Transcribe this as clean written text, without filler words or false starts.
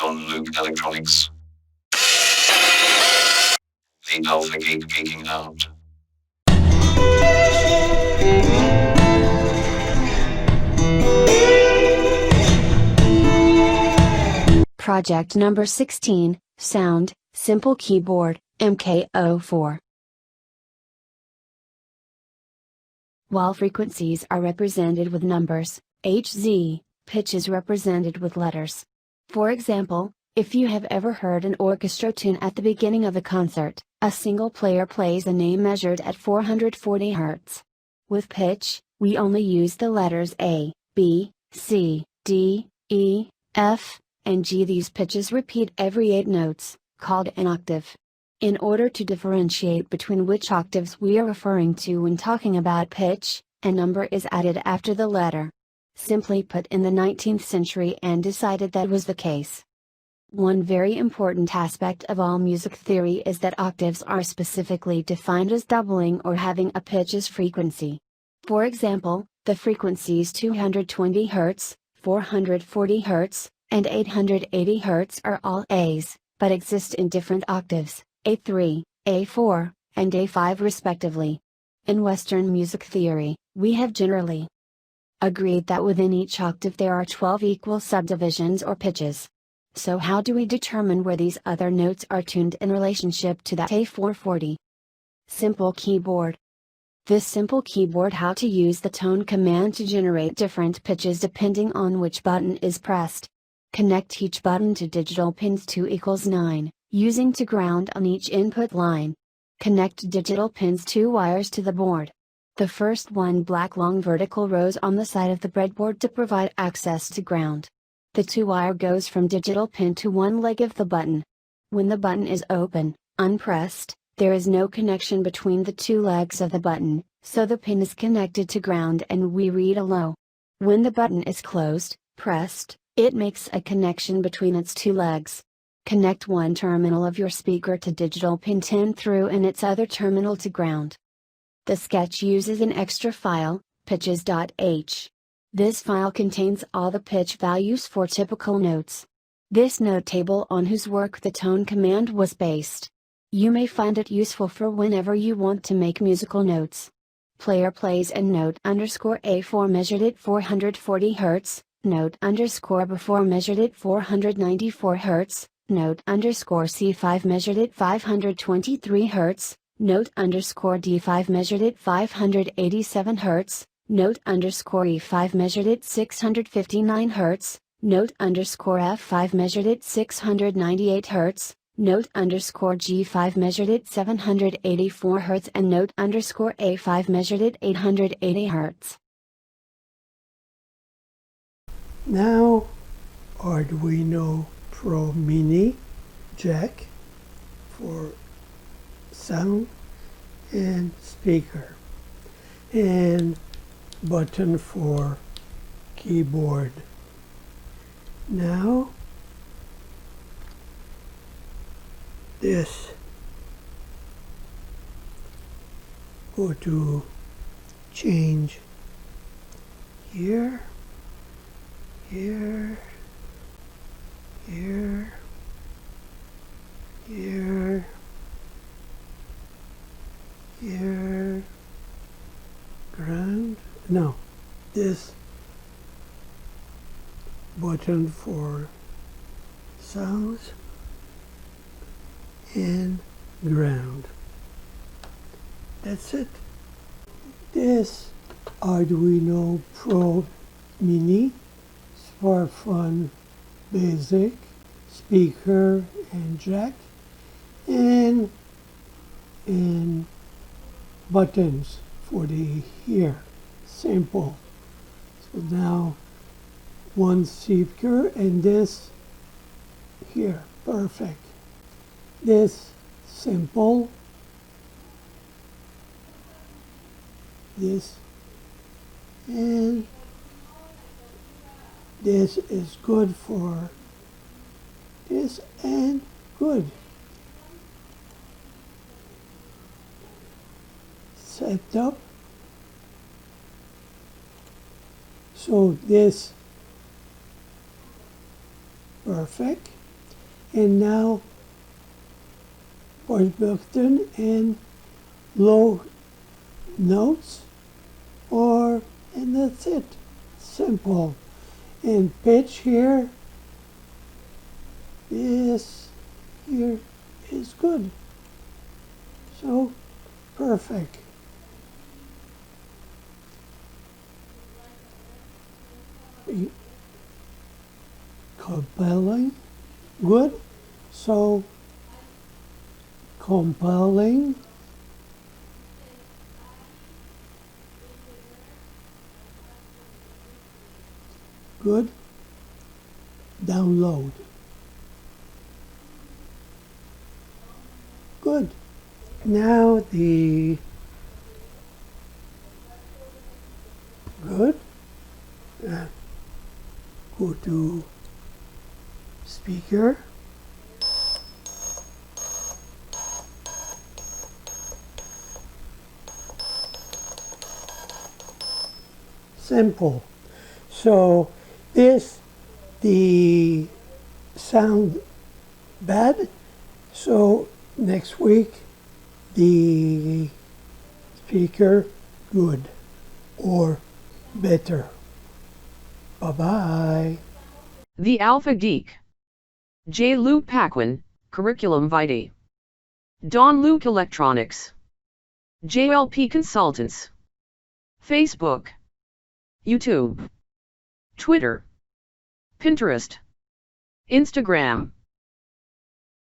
Tone loop electronics. The alpha gate peeking out. Project number 16, Sound, Simple Keyboard, Mk04. While frequencies are represented with numbers, Hz, pitch is represented with letters. For example, if you have ever heard an orchestra tune at the beginning of a concert, a single player plays a name measured at 440 Hz. With pitch, we only use the letters A, B, C, D, E, F, and G. These pitches repeat every 8 notes, called an octave. In order to differentiate between which octaves we are referring to when talking about pitch, a number is added after the letter. Simply put, in the 19th century and decided that was the case. One very important aspect of all music theory is that octaves are specifically defined as doubling or having a pitch's frequency. For example, the frequencies 220 Hz, 440 Hz, and 880 Hz are all A's, but exist in different octaves, A3, A4, and A5 respectively. In Western music theory, we have generally agreed that within each octave there are 12 equal subdivisions or pitches. So how do we determine where these other notes are tuned in relationship to that A440? Simple keyboard. This simple keyboard how to use the tone command to generate different pitches depending on which button is pressed. Connect each button to digital pins 2 = 9, using to ground on each input line. Connect digital pins 2 wires to the board. The first one black long vertical rows on the side of the breadboard to provide access to ground. The 2-wire goes from digital pin to one leg of the button. When the button is open, unpressed, there is no connection between the 2 legs of the button, so the pin is connected to ground and we read a low. When the button is closed, pressed, it makes a connection between its 2 legs. Connect one terminal of your speaker to digital pin 10 through and its other terminal to ground. The sketch uses an extra file, pitches.h. This file contains all the pitch values for typical notes. This note table on whose work the tone command was based. You may find it useful for whenever you want to make musical notes. Player plays a note _A4 measured at 440 Hz, note _before measured at 494 Hz, note _C5 measured at 523 Hz, note _D5 measured at 587 Hz, note _E5 measured at 659 Hz, note _F5 measured at 698 Hz, note _G5 measured at 784 Hz, and note _A5 measured at 880 Hz. Now, Arduino Pro Mini jack for sound and speaker, and button for keyboard. Now, this, go to change here, here, here, here, here, ground, no, this button for sounds and ground. That's it. This Arduino Pro Mini is for fun, basic, speaker and jack, and buttons for the here. Simple. So now one speaker and this here. Perfect. This simple. This and this is good for this and good. Set up. So this perfect. And now voice button and low notes, and that's it. Simple. And pitch here is good. So perfect. Compelling, good. So compelling, good. Download, good. Now the good. Go to speaker. Simple. So the sound bad. So next week, the speaker good or better. Bye-bye. The Alpha Geek. J. Luke Paquin, Curriculum Vitae. Don Luke Electronics. JLP Consultants. Facebook. YouTube. Twitter. Pinterest. Instagram.